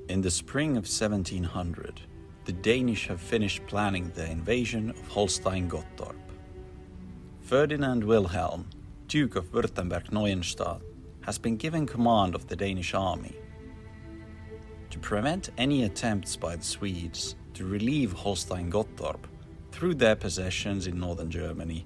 In the spring of 1700, the Danish have finished planning the invasion of Holstein Gottorp. Ferdinand Wilhelm, Duke of Württemberg-Neuenstadt, has been given command of the Danish army. To prevent any attempts by the Swedes to relieve Holstein Gottorp through their possessions in northern Germany,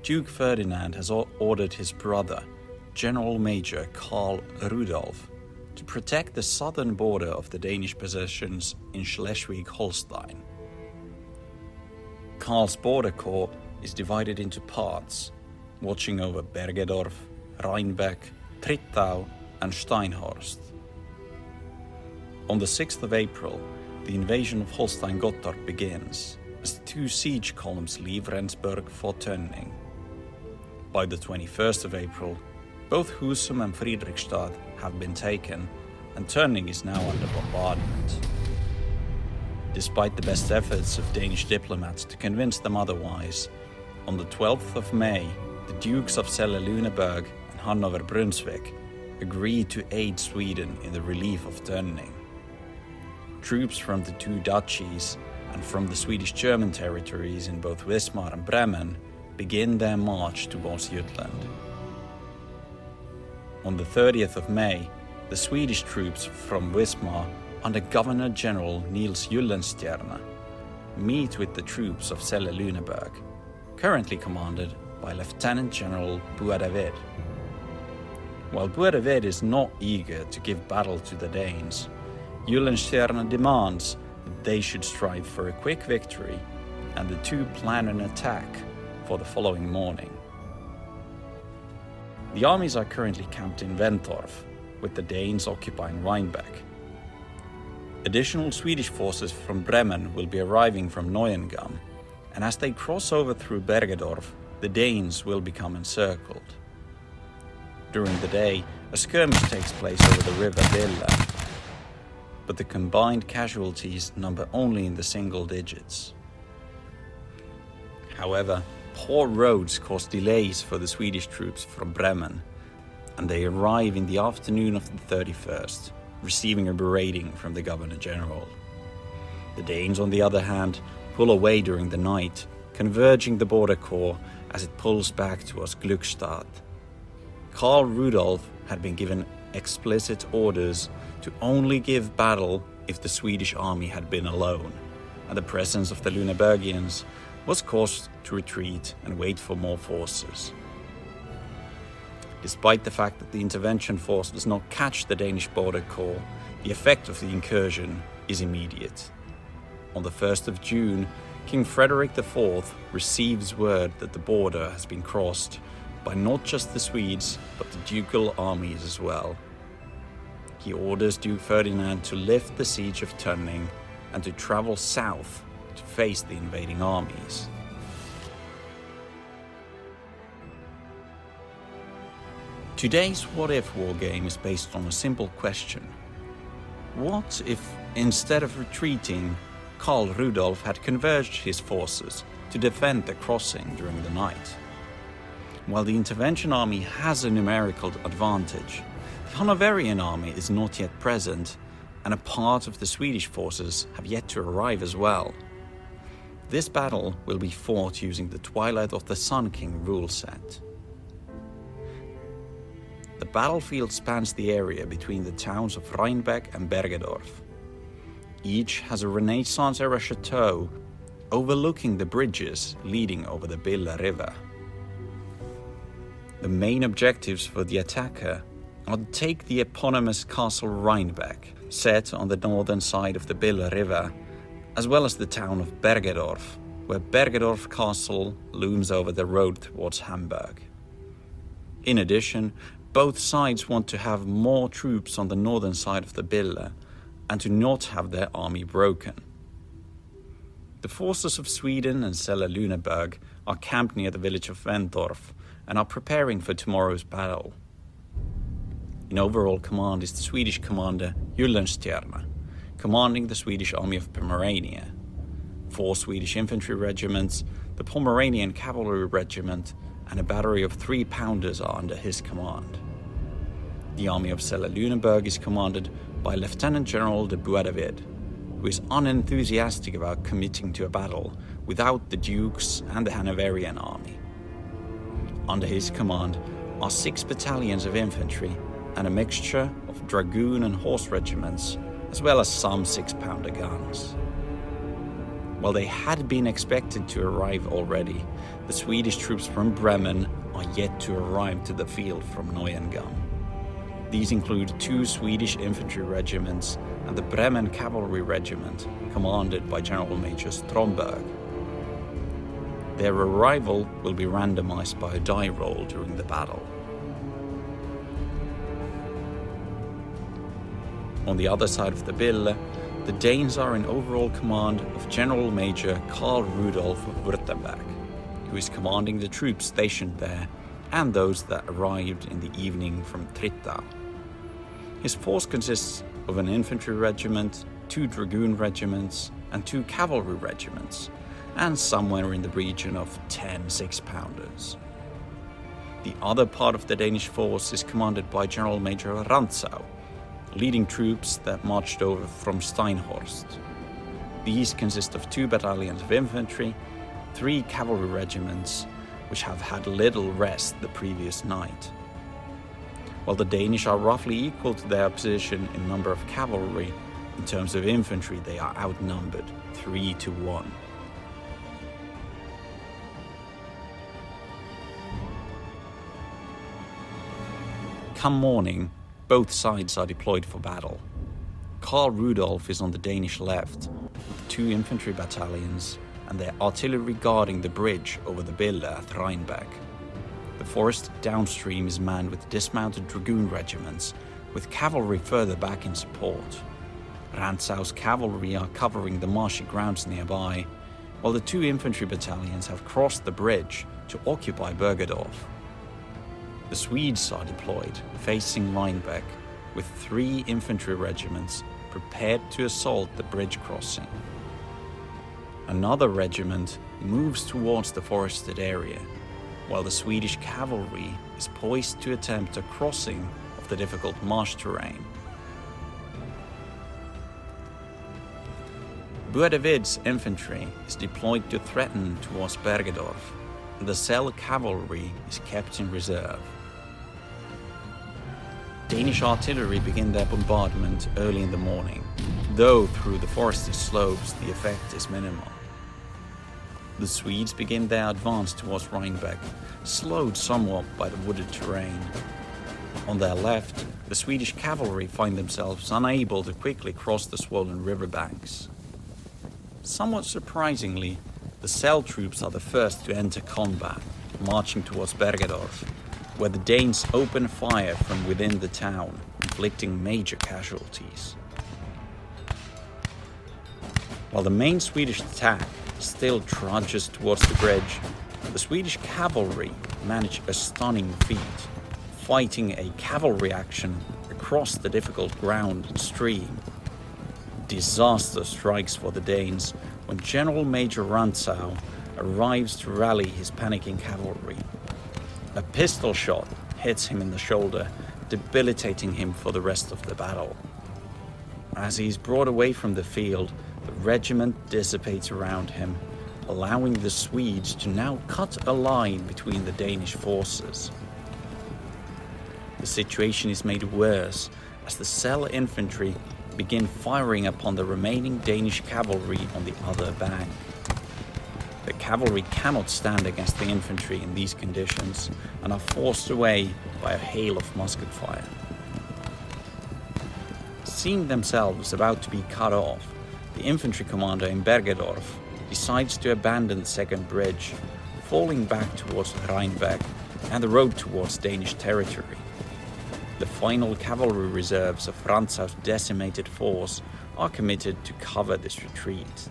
Duke Ferdinand has ordered his brother, General Major Carl Rudolf, to protect the southern border of the Danish possessions in Schleswig-Holstein. Karl's border corps is divided into parts, watching over Bergedorf, Reinbek, Trittau and Steinhorst. On the 6th of April, the invasion of Holstein Gottorp begins, as the two siege columns leave Rendsburg for Tönning. By the 21st of April, both Husum and Friedrichstad have been taken, and Tönning is now under bombardment. Despite the best efforts of Danish diplomats to convince them otherwise, on the 12th of May, the Dukes of Celle-Lüneburg and Hanover-Brunswick agreed to aid Sweden in the relief of Tönning. Troops from the two duchies and from the Swedish-German territories in both Wismar and Bremen begin their march towards Jutland. On the 30th of May, the Swedish troops from Wismar under Governor-General Nils Gyllenstierna meet with the troops of Celle-Lüneburg, currently commanded by Lieutenant General Boerewyd. While Boerewyd is not eager to give battle to the Danes, Gyllenstierna demands that they should strive for a quick victory, and the two plan an attack for the following morning. The armies are currently camped in Wentorf, with the Danes occupying Reinbek. Additional Swedish forces from Bremen will be arriving from Neuengamme, and as they cross over through Bergedorf, the Danes will become encircled. During the day, a skirmish takes place over the river Bille, but the combined casualties number only in the single digits. However, poor roads cause delays for the Swedish troops from Bremen, and they arrive in the afternoon of the 31st, receiving a berating from the Governor-General. The Danes, on the other hand, pull away during the night, converging the border corps as it pulls back towards Glückstadt. Carl Rudolf had been given explicit orders to only give battle if the Swedish army had been alone, and the presence of the Lüneburgians was caused to retreat and wait for more forces. Despite the fact that the intervention force does not catch the Danish border corps, the effect of the incursion is immediate. On the 1st of June, King Frederick IV receives word that the border has been crossed by not just the Swedes, but the ducal armies as well. He orders Duke Ferdinand to lift the siege of Tönning and to travel south to face the invading armies. Today's What If wargame is based on a simple question. What if, instead of retreating, Carl Rudolf had converged his forces to defend the crossing during the night? While the intervention army has a numerical advantage, the Hanoverian army is not yet present, and a part of the Swedish forces have yet to arrive as well. This battle will be fought using the Twilight of the Sun King rule set. The battlefield spans the area between the towns of Reinbek and Bergedorf. Each has a Renaissance-era chateau overlooking the bridges leading over the Bille River. The main objectives for the attacker are to take the eponymous castle Reinbek, set on the northern side of the Bille River, as well as the town of Bergedorf, where Bergedorf Castle looms over the road towards Hamburg. In addition, both sides want to have more troops on the northern side of the Bille and to not have their army broken. The forces of Sweden and Celle-Lüneburg are camped near the village of Wentorf and are preparing for tomorrow's battle. In overall command is the Swedish commander Gyllenstierna, commanding the Swedish army of Pomerania. 4 Swedish infantry regiments, the Pomeranian cavalry regiment, and a battery of 3-pounders are under his command. The army of Celle-Lüneburg is commanded by Lieutenant General de Bois-David, who is unenthusiastic about committing to a battle without the Dukes and the Hanoverian army. Under his command are 6 battalions of infantry and a mixture of dragoon and horse regiments, as well as some 6-pounder guns. While they had been expected to arrive already, the Swedish troops from Bremen are yet to arrive to the field from Neuengamme. These include 2 Swedish infantry regiments and the Bremen Cavalry Regiment, commanded by General Major Stromberg. Their arrival will be randomized by a die roll during the battle. On the other side of the Bille, the Danes are in overall command of General Major Carl Rudolf of Württemberg, who is commanding the troops stationed there and those that arrived in the evening from Trittau. His force consists of an infantry regiment, 2 dragoon regiments, and 2 cavalry regiments, and somewhere in the region of 10 6-pounders. The other part of the Danish force is commanded by General Major Rantzau, leading troops that marched over from Steinhorst. These consist of 2 battalions of infantry, 3 cavalry regiments, which have had little rest the previous night. While the Danish are roughly equal to their opposition in number of cavalry, in terms of infantry they are outnumbered 3-1. Come morning, both sides are deployed for battle. Carl Rudolf is on the Danish left, with 2 infantry battalions and their artillery guarding the bridge over the Bille at Reinbek. The forest downstream is manned with dismounted dragoon regiments, with cavalry further back in support. Rantzau's cavalry are covering the marshy grounds nearby, while the 2 infantry battalions have crossed the bridge to occupy Bergedorf. The Swedes are deployed, facing Reinbek, with 3 infantry regiments prepared to assault the bridge crossing. Another regiment moves towards the forested area, while the Swedish cavalry is poised to attempt a crossing of the difficult marsh terrain. Bois-David's infantry is deployed to threaten towards Bergedorf, and the Selle cavalry is kept in reserve. Danish artillery begin their bombardment early in the morning, though through the forested slopes the effect is minimal. The Swedes begin their advance towards Reinbek, slowed somewhat by the wooded terrain. On their left, the Swedish cavalry find themselves unable to quickly cross the swollen riverbanks. Somewhat surprisingly, the Selle troops are the first to enter combat, marching towards Bergedorf, where the Danes open fire from within the town, inflicting major casualties. While the main Swedish attack still trudges towards the bridge, the Swedish cavalry manage a stunning feat, fighting a cavalry action across the difficult ground and stream. Disaster strikes for the Danes when General Major Rantzau arrives to rally his panicking cavalry. A pistol shot hits him in the shoulder, debilitating him for the rest of the battle. As he is brought away from the field, the regiment dissipates around him, allowing the Swedes to now cut a line between the Danish forces. The situation is made worse as the Selle infantry begin firing upon the remaining Danish cavalry on the other bank. The cavalry cannot stand against the infantry in these conditions and are forced away by a hail of musket fire. Seeing themselves about to be cut off, the infantry commander in Bergedorf decides to abandon the second bridge, falling back towards Reinbek and the road towards Danish territory. The final cavalry reserves of Rantzau's decimated force are committed to cover this retreat.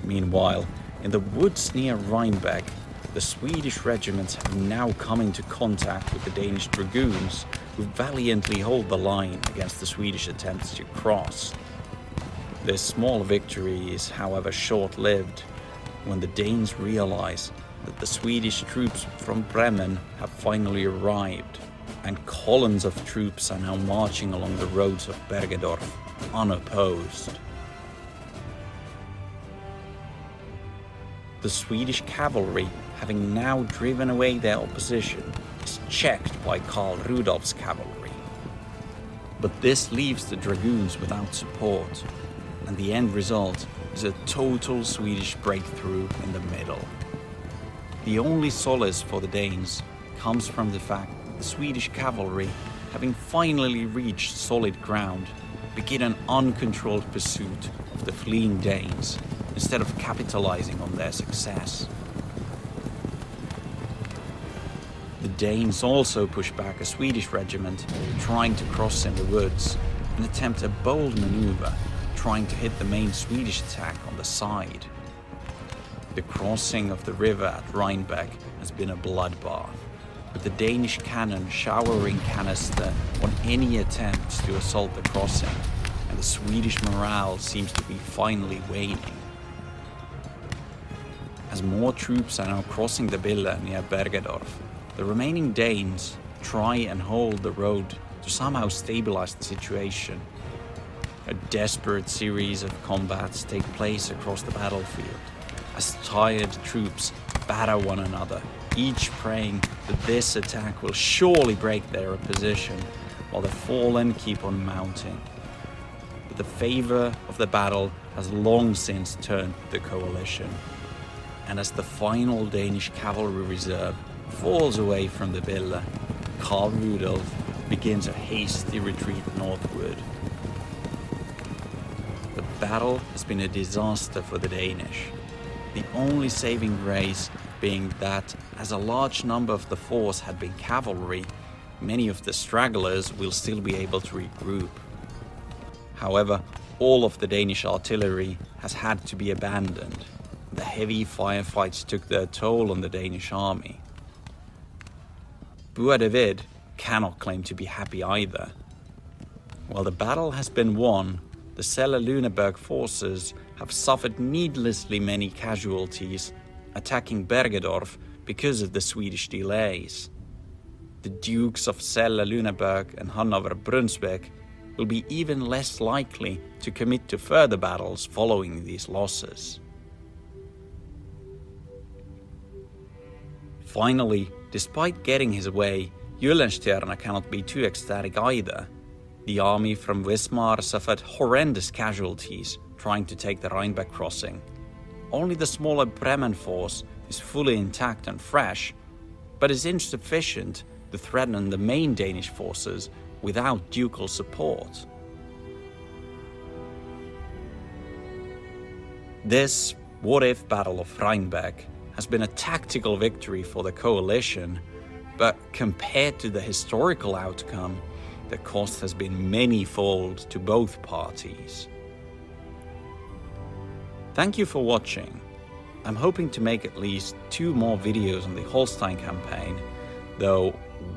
Meanwhile, in the woods near Reinbek, the Swedish regiments have now come into contact with the Danish dragoons, who valiantly hold the line against the Swedish attempts to cross. This small victory is, however, short-lived when the Danes realize that the Swedish troops from Bremen have finally arrived and columns of troops are now marching along the roads of Bergedorf, unopposed. The Swedish cavalry, having now driven away their opposition, is checked by Carl Rudolf's cavalry. But this leaves the dragoons without support, and the end result is a total Swedish breakthrough in the middle. The only solace for the Danes comes from the fact that the Swedish cavalry, having finally reached solid ground, begin an uncontrolled pursuit of the fleeing Danes instead of capitalizing on their success. The Danes also push back a Swedish regiment trying to cross in the woods and attempt a bold maneuver trying to hit the main Swedish attack on the side. The crossing of the river at Reinbek has been a bloodbath, with the Danish cannon showering canister on any attempts to assault the crossing, and the Swedish morale seems to be finally waning. As more troops are now crossing the Bille near Bergedorf, the remaining Danes try and hold the road to somehow stabilize the situation. A desperate series of combats take place across the battlefield, as tired troops batter one another, each praying that this attack will surely break their opposition, while the fallen keep on mounting. But the favor of the battle has long since turned the coalition, and as the final Danish cavalry reserve falls away from the Bille, Carl Rudolf begins a hasty retreat northward. The battle has been a disaster for the Danish, the only saving grace being that, as a large number of the force had been cavalry, many of the stragglers will still be able to regroup. However, all of the Danish artillery has had to be abandoned. The heavy firefights took their toll on the Danish army. Buadevid cannot claim to be happy either. While the battle has been won, the Celle-Lüneburg forces have suffered needlessly many casualties, attacking Bergedorf because of the Swedish delays. The Dukes of Celle-Lüneburg and Hanover-Brunswick will be even less likely to commit to further battles following these losses. Finally, despite getting his way, Gyllenstierna cannot be too ecstatic either. The army from Wismar suffered horrendous casualties trying to take the Reinbek crossing. Only the smaller Bremen force is fully intact and fresh, but is insufficient to threaten the main Danish forces without ducal support. This what-if battle of Reinbek has been a tactical victory for the coalition, but compared to the historical outcome, the cost has been many-fold to both parties. Thank you for watching. I'm hoping to make at least 2 more videos on the Holstein campaign, though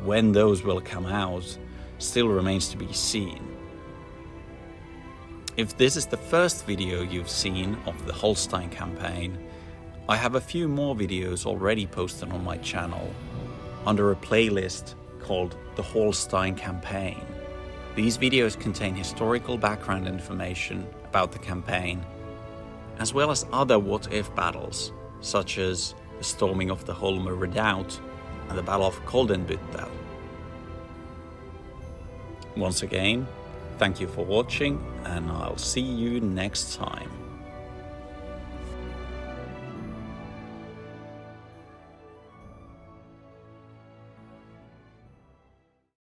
when those will come out still remains to be seen. If this is the first video you've seen of the Holstein campaign, I have a few more videos already posted on my channel, under a playlist called the Holstein Campaign. These videos contain historical background information about the campaign, as well as other what-if battles, such as the storming of the Holmer Redoubt and the Battle of Koldenbüttel. Once again, thank you for watching, and I'll see you next time.